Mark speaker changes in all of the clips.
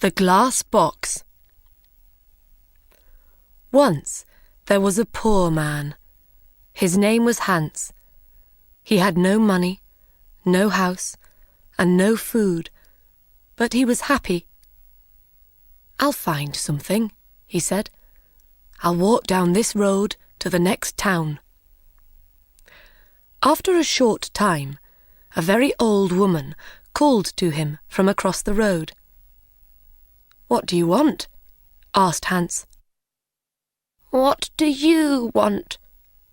Speaker 1: The Glass Box. Once there was a poor man. His name was Hans. He had no money, no house, and no food, but he was happy. "I'll find something," he said. "I'll walk down this road to the next town." After a short time, a very old woman called to him from across the road. "What do you want?" asked Hans. "What do you want?"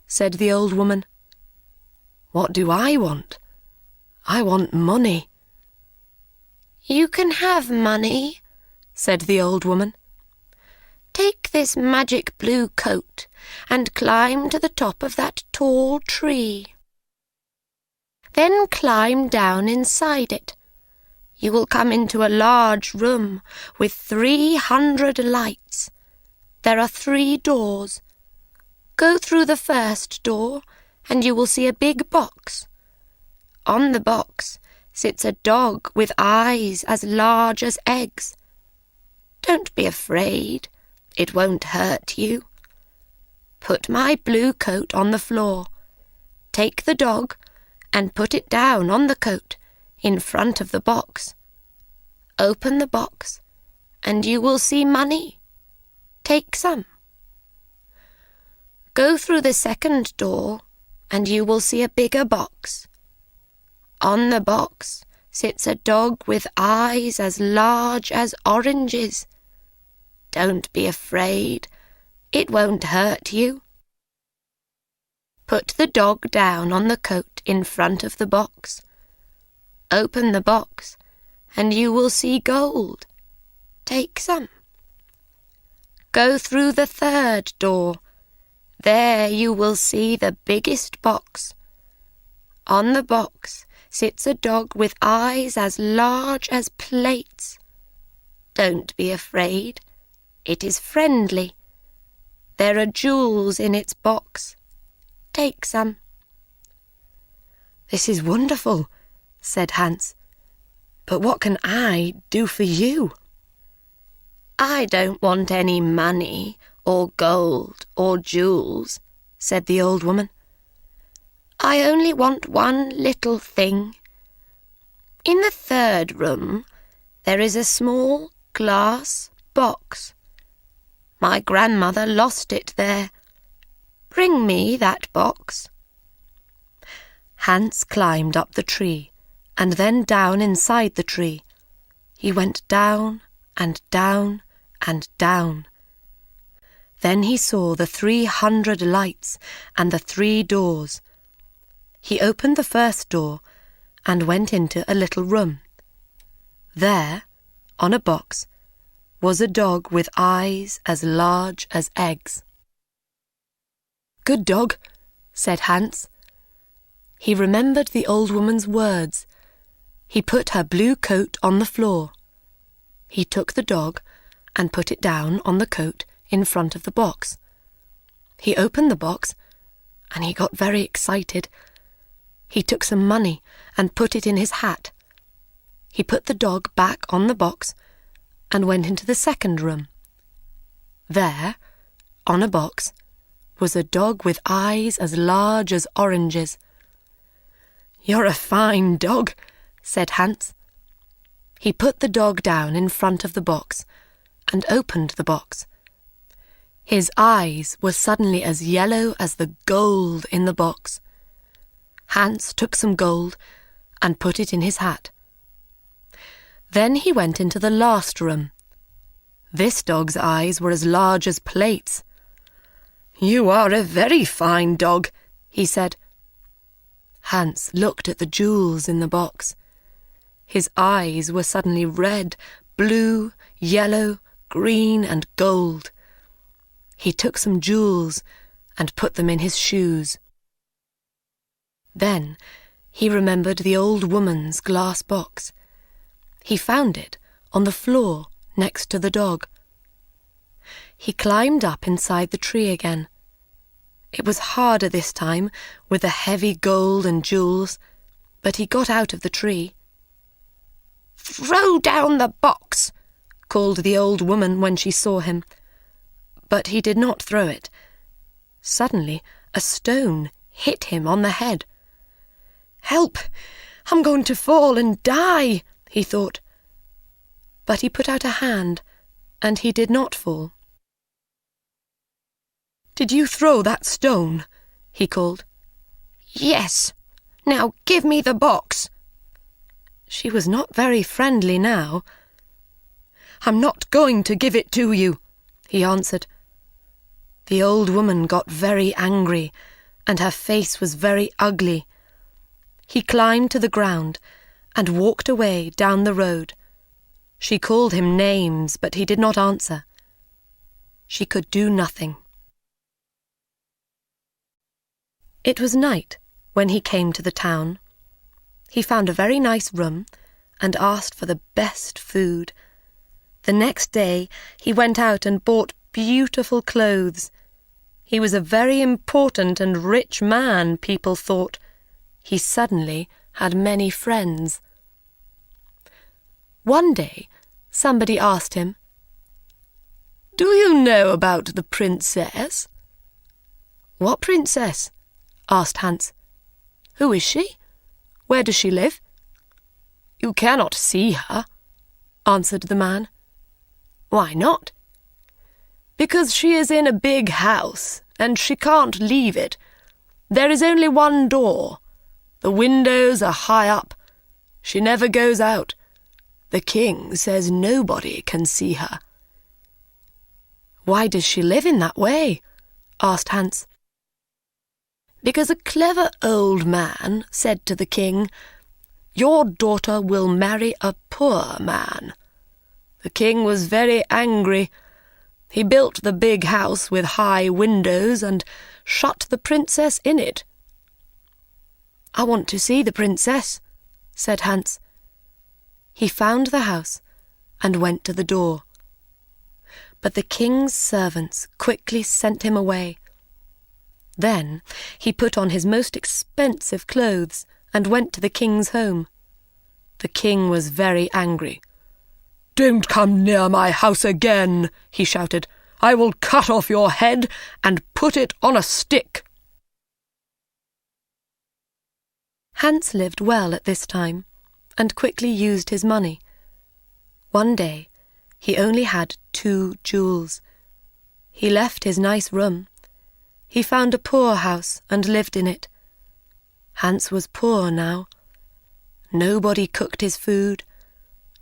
Speaker 1: said the old woman. "What do I want? I want money." "You can have money," said the old woman. "Take this magic blue coat and climb to the top of that tall tree. Then climb down inside it. You will come into a large room with 300 lights. There are 3 doors. Go through the first door and you will see a big box. On the box sits a dog with eyes as large as eggs. Don't be afraid, it won't hurt you. Put my blue coat on the floor. Take the dog and put it down on the coat in front of the box. Open the box and you will see money. Take some. Go through the second door and you will see a bigger box. On the box sits a dog with eyes as large as oranges. Don't be afraid, it won't hurt you. Put the dog down on the coat in front of the box. Open the box and you will see gold. Take some. Go through the third door. There you will see the biggest box. On the box sits a dog with eyes as large as plates. Don't be afraid, it is friendly. There are jewels in its box. Take some." "This is wonderful," said Hans. "But what can I do for you?" "I don't want any money or gold or jewels," said the old woman. "I only want one little thing. In the third room there is a small glass box. My grandmother lost it there. Bring me that box." Hans climbed up the tree and then down inside the tree. He went down and down and down. Then he saw the 300 lights and the 3 doors. He opened the first door and went into a little room. There, on a box, was a dog with eyes as large as eggs. "Good dog," said Hans. He remembered the old woman's words. He put her blue coat on the floor. He took the dog and put it down on the coat in front of the box. He opened the box and he got very excited. He took some money and put it in his hat. He put the dog back on the box and went into the second room. There, on a box, was a dog with eyes as large as oranges. "You're a fine dog," said Hans. He put the dog down in front of the box and opened the box. His eyes were suddenly as yellow as the gold in the box. Hans took some gold and put it in his hat. Then he went into the last room. This dog's eyes were as large as plates. "You are a very fine dog," he said. Hans looked at the jewels in the box. His eyes were suddenly red, blue, yellow, green, and gold. He took some jewels and put them in his shoes. Then he remembered the old woman's glass box. He found it on the floor next to the dog. He climbed up inside the tree again. It was harder this time with the heavy gold and jewels, but he got out of the tree. "Throw down the box," called the old woman when she saw him. But he did not throw it. Suddenly, a stone hit him on the head. "Help! I'm going to fall and die," he thought. But he put out a hand, and he did not fall. "Did you throw that stone?" he called. "Yes. Now give me the box." She was not very friendly now. "I'm not going to give it to you," he answered. The old woman got very angry, and her face was very ugly. He climbed to the ground and walked away down the road. She called him names, but he did not answer. She could do nothing. It was night when he came to the town. He found a very nice room and asked for the best food. The next day he went out and bought beautiful clothes. He was a very important and rich man, people thought. He suddenly had many friends. One day somebody asked him, "Do you know about the princess?" "What princess?" asked Hans. "Who is she? Where does she live?" "You cannot see her," answered the man. "Why not?" "Because she is in a big house, and she can't leave it. There is only one door. The windows are high up. She never goes out. The king says nobody can see her." "Why does she live in that way?" asked Hans. "Because a clever old man said to the king, 'Your daughter will marry a poor man.' The king was very angry. He built the big house with high windows and shut the princess in it." "I want to see the princess," said Hans. He found the house and went to the door. But the king's servants quickly sent him away. Then he put on his most expensive clothes and went to the king's home. The king was very angry. "Don't come near my house again," he shouted. "I will cut off your head and put it on a stick." Hans lived well at this time and quickly used his money. One day he only had 2 jewels. He left his nice room. He found a poor house and lived in it. Hans was poor now. Nobody cooked his food.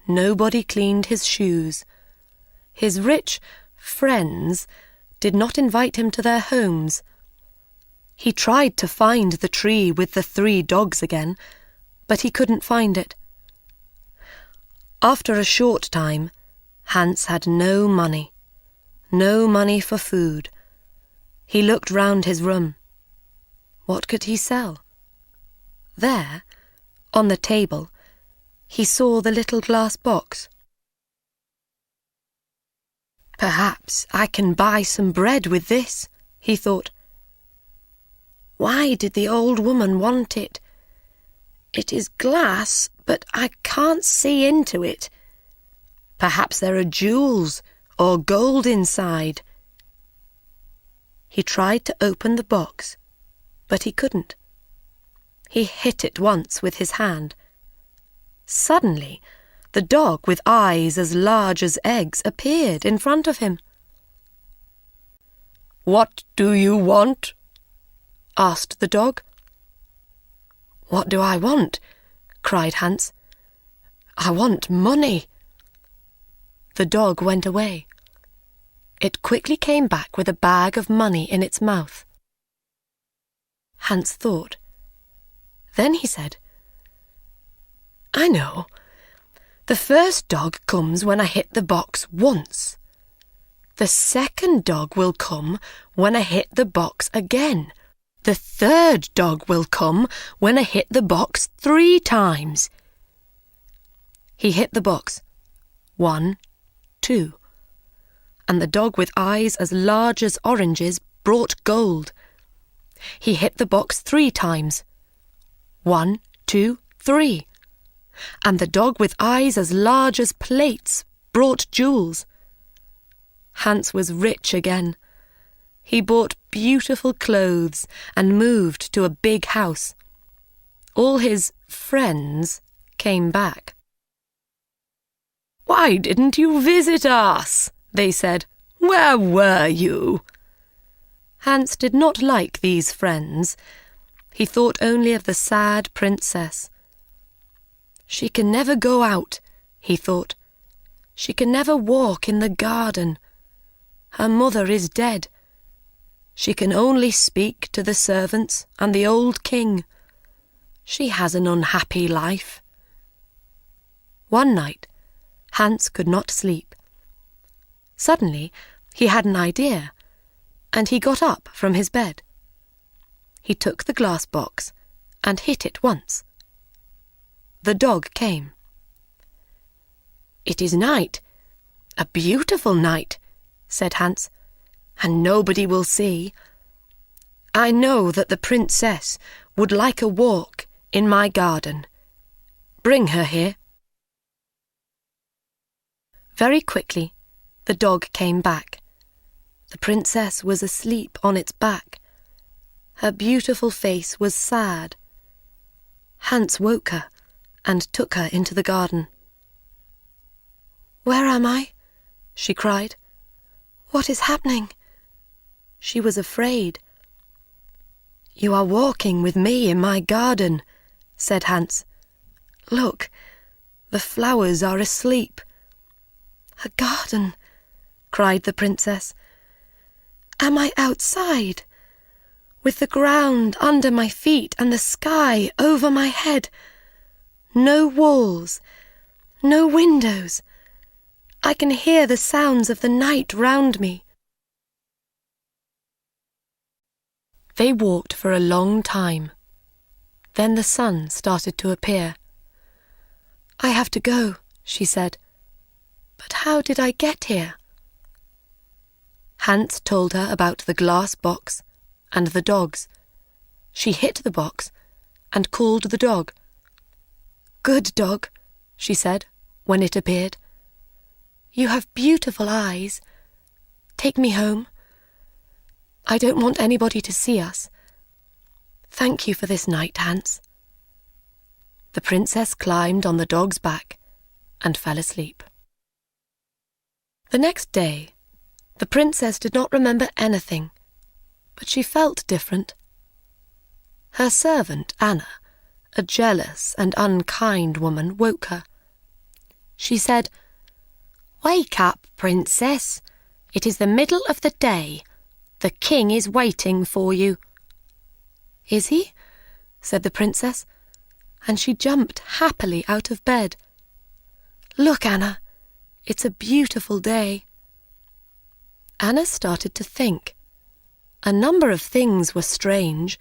Speaker 1: Nobody cleaned his shoes. His rich friends did not invite him to their homes. He tried to find the tree with the 3 dogs again, but he couldn't find it. After a short time, Hans had no money for food. He looked round his room. What could he sell? There, on the table, he saw the little glass box. "Perhaps I can buy some bread with this," he thought. "Why did the old woman want it? It is glass, but I can't see into it. Perhaps there are jewels or gold inside." He tried to open the box, but he couldn't. He hit it once with his hand. Suddenly, the dog with eyes as large as eggs appeared in front of him. "What do you want?" asked the dog. "What do I want?" cried Hans. "I want money." The dog went away. It quickly came back with a bag of money in its mouth. Hans thought. Then he said, "I know. The first dog comes when I hit the box once. The second dog will come when I hit the box again. The third dog will come when I hit the box 3 times. He hit the box 1, 2, and the dog with eyes as large as oranges brought gold. He hit the box 3 times. 1, 2, 3. And the dog with eyes as large as plates brought jewels. Hans was rich again. He bought beautiful clothes and moved to a big house. All his friends came back. "Why didn't you visit us?" they said. "Where were you?" Hans did not like these friends. He thought only of the sad princess. "She can never go out," he thought. "She can never walk in the garden. Her mother is dead. She can only speak to the servants and the old king. She has an unhappy life." One night, Hans could not sleep. Suddenly, he had an idea, and he got up from his bed. He took the glass box and hit it once. The dog came. "It is night, a beautiful night," said Hans, "and nobody will see. I know that the princess would like a walk in my garden. Bring her here." Very quickly, the dog came back. The princess was asleep on its back. Her beautiful face was sad. Hans woke her and took her into the garden. "Where am I?" she cried. "What is happening?" She was afraid. "You are walking with me in my garden," said Hans. "Look, the flowers are asleep." "A garden?" cried the princess. "Am I outside, with the ground under my feet and the sky over my head? No walls, no windows. I can hear the sounds of the night round me." They walked for a long time. Then the sun started to appear. "I have to go," she said. "But how did I get here?" Hans told her about the glass box and the dogs. She hit the box and called the dog. "Good dog," she said when it appeared. "You have beautiful eyes. Take me home. I don't want anybody to see us. Thank you for this night, Hans." The princess climbed on the dog's back and fell asleep. The next day, the princess did not remember anything, but she felt different. Her servant, Anna, a jealous and unkind woman, woke her. She said, "Wake up, princess. It is the middle of the day. The king is waiting for you." "Is he?" said the princess, and she jumped happily out of bed. "Look, Anna, it's a beautiful day." Anna started to think. A number of things were strange.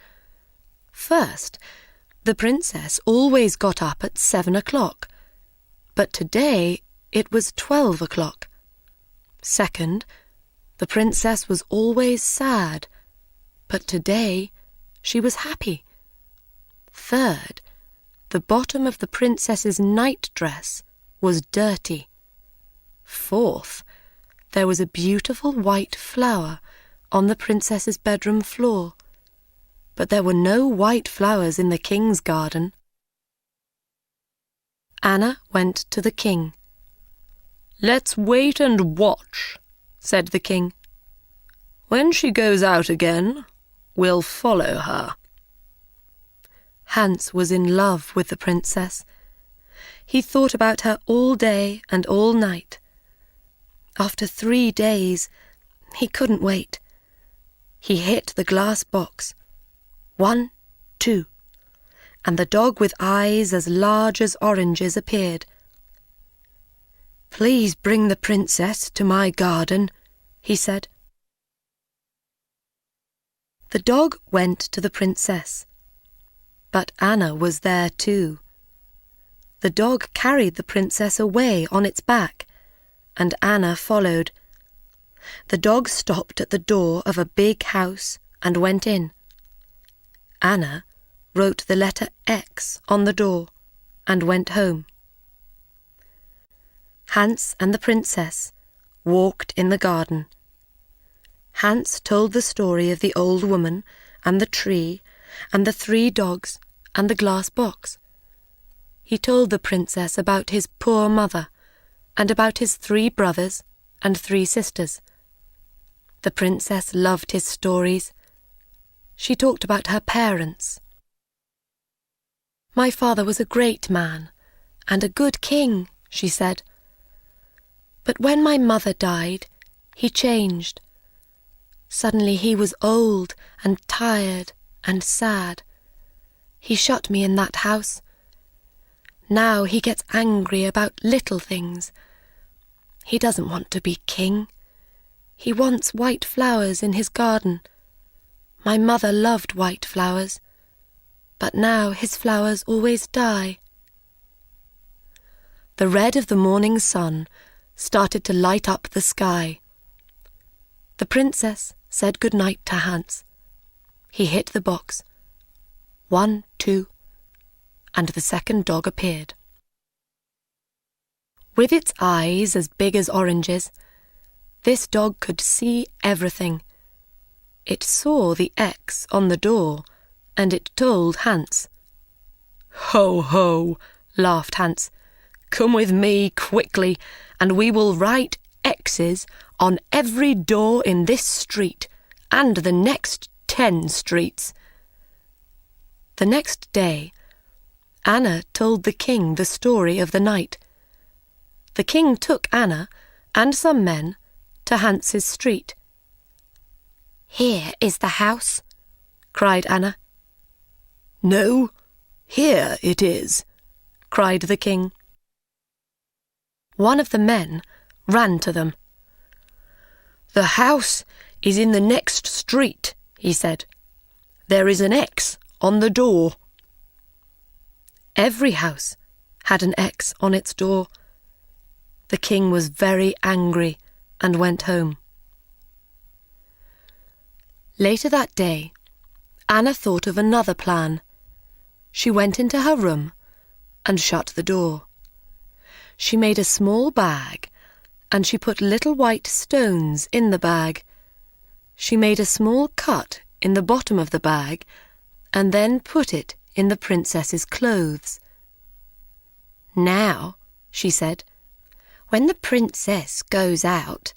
Speaker 1: First, the princess always got up at 7 o'clock, but today it was 12 o'clock. Second, the princess was always sad, but today she was happy. Third, the bottom of the princess's nightdress was dirty. Fourth, there was a beautiful white flower on the princess's bedroom floor, but there were no white flowers in the king's garden. Anna went to the king. "Let's wait and watch," said the king. "When she goes out again, we'll follow her." Hans was in love with the princess. He thought about her all day and all night. After 3 days, he couldn't wait. He hit the glass box. 1, 2, and the dog with eyes as large as oranges appeared. "Please bring the princess to my garden," he said. The dog went to the princess, but Anna was there too. The dog carried the princess away on its back, and Anna followed. The dog stopped at the door of a big house and went in. Anna wrote the letter X on the door and went home. Hans and the princess walked in the garden. Hans told the story of the old woman and the tree and the 3 dogs and the glass box. He told the princess about his poor mother and about his 3 brothers and 3 sisters. The princess loved his stories. She talked about her parents. "My father was a great man and a good king," she said. "But when my mother died, he changed. Suddenly he was old and tired and sad. He shut me in that house. Now he gets angry about little things. He doesn't want to be king. He wants white flowers in his garden. My mother loved white flowers, but now his flowers always die." The red of the morning sun started to light up the sky. The princess said good night to Hans. He hit the box. 1, 2, and the second dog appeared. With its eyes as big as oranges, this dog could see everything. It saw the X on the door, and it told Hans. "Ho, ho," laughed Hans. "Come with me quickly, and we will write X's on every door in this street and the next 10 streets. The next day, Anna told the king the story of the night. The king took Anna and some men to Hans's street. "Here is the house," cried Anna. "No, here it is," cried the king. One of the men ran to them. "The house is in the next street," he said. "There is an X on the door." Every house had an X on its door. The king was very angry and went home. Later that day, Anna thought of another plan. She went into her room and shut the door. She made a small bag, and she put little white stones in the bag. She made a small cut in the bottom of the bag, and then put it in the princess's clothes. "Now," she said, "when the princess goes out,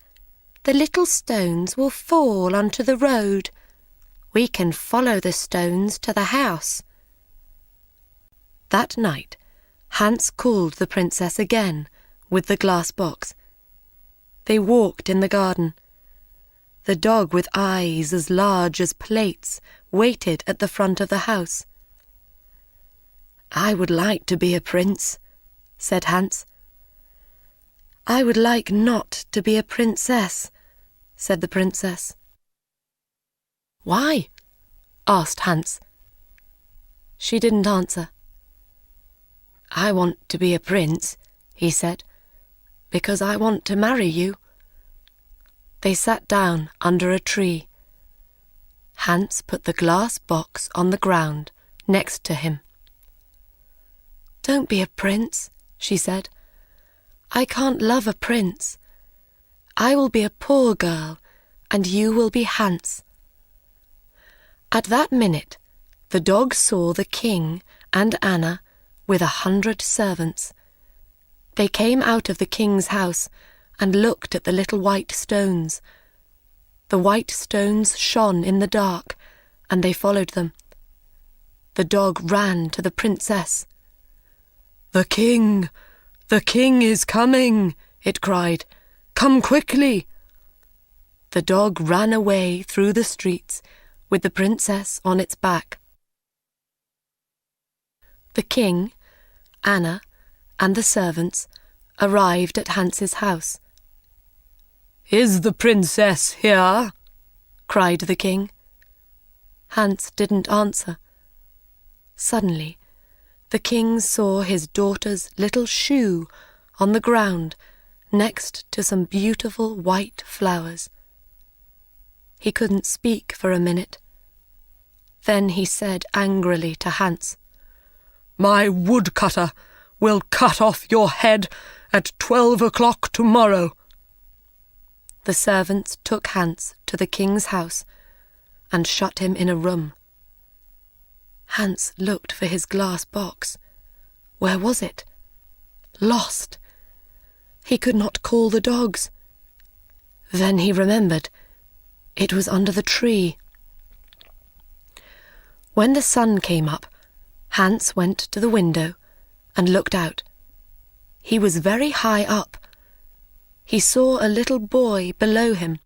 Speaker 1: the little stones will fall onto the road. We can follow the stones to the house." That night, Hans called the princess again with the glass box. They walked in the garden. The dog with eyes as large as plates waited at the front of the house. "I would like to be a prince," said Hans. "I would like not to be a princess," said the princess. "Why?" asked Hans. She didn't answer. "I want to be a prince," he said, "because I want to marry you." They sat down under a tree. Hans put the glass box on the ground next to him. "Don't be a prince," she said. "I can't love a prince. I will be a poor girl, and you will be Hans." At that minute, the dog saw the king and Anna with 100 servants. They came out of the king's house and looked at the little white stones. The white stones shone in the dark, and they followed them. The dog ran to the princess. "The king is coming," it cried. "Come quickly." The dog ran away through the streets with the princess on its back. The king, Anna, and the servants arrived at Hans's house. "Is the princess here?" cried the king. Hans didn't answer. Suddenly, the king saw his daughter's little shoe on the ground next to some beautiful white flowers. He couldn't speak for a minute. Then he said angrily to Hans, "My woodcutter will cut off your head
Speaker 2: at 12 o'clock tomorrow."
Speaker 1: The servants took Hans to the king's house and shut him in a room. Hans looked for his glass box. Where was it? Lost. He could not call the dogs. Then he remembered. It was under the tree. When the sun came up, Hans went to the window and looked out. He was very high up. He saw a little boy below him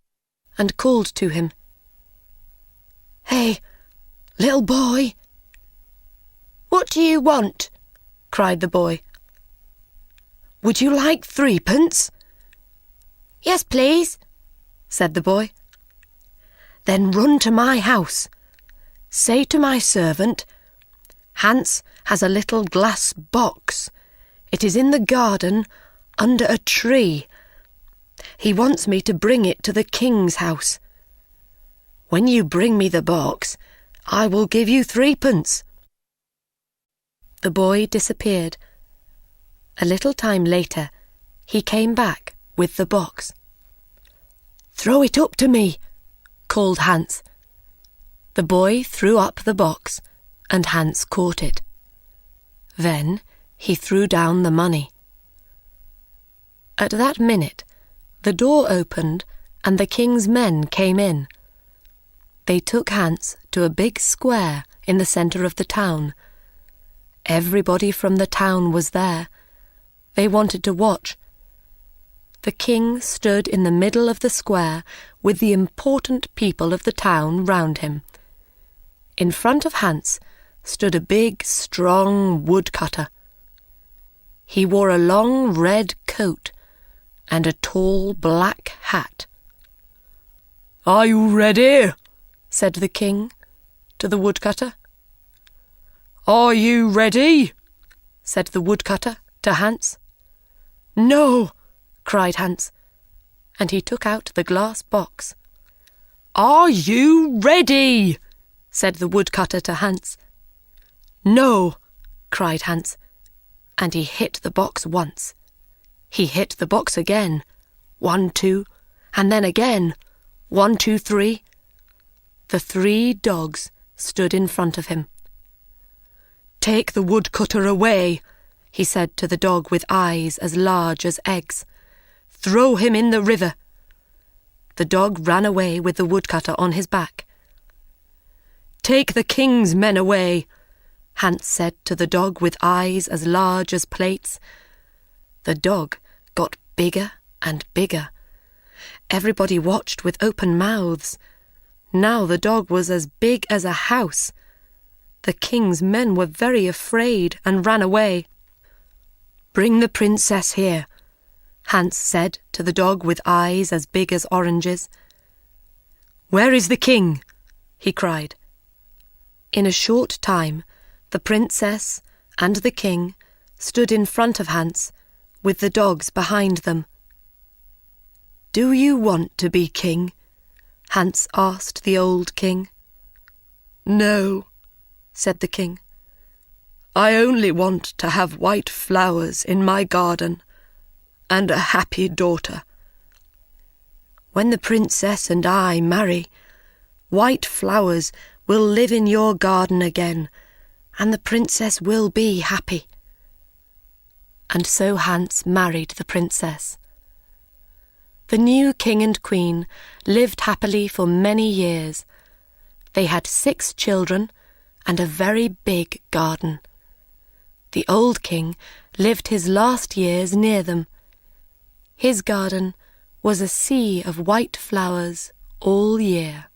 Speaker 1: and called to him. "Hey, little boy!" "What do you want?" cried the boy. "Would you like 3p?" "Yes, please," said the boy. "Then run to my house. Say to my servant, 'Hans has a little glass box. It is in the garden under a tree. He wants me to bring it to the king's house. When you bring me the box, I will give you 3p." The boy disappeared. A little time later, he came back with the box. "Throw it up to me," called Hans. The boy threw up the box, and Hans caught it. Then he threw down the money. At that minute, the door opened and the king's men came in. They took Hans to a big square in the centre of the town. Everybody from the town was there. They wanted to watch. The king stood in the middle of the square with the important people of the town round him. In front of Hans stood a big, strong woodcutter. He wore a long red coat and a tall black hat. "Are you ready?" said the king to the woodcutter. "Are you ready?" said the woodcutter to Hans. "No," cried Hans, and he took out the glass box. "Are you ready?" said the woodcutter to Hans. "No," cried Hans, and he hit the box once. He hit the box again. 1, 2, and then again. 1, 2, 3. The 3 dogs stood in front of him. "Take the woodcutter away," he said to the dog with eyes as large as eggs. "Throw him in the river." The dog ran away with the woodcutter on his back. "Take the king's men away," Hans said to the dog with eyes as large as plates. The dog got bigger and bigger. Everybody watched with open mouths. Now the dog was as big as a house. The king's men were very afraid and ran away. "Bring the princess here," Hans said to the dog with eyes as big as oranges. "Where is the king?" he cried. In a short time, the princess and the king stood in front of Hans, with the dogs behind them. "Do you want to be king?" Hans asked the old king. "No," said the king. "I only want to have white flowers in my garden and a happy daughter. When the princess and I marry, white flowers will live in your garden again, and the princess will be happy." And so Hans married the princess. The new king and queen lived happily for many years. They had 6 children and a very big garden. The old king lived his last years near them. His garden was a sea of white flowers all year.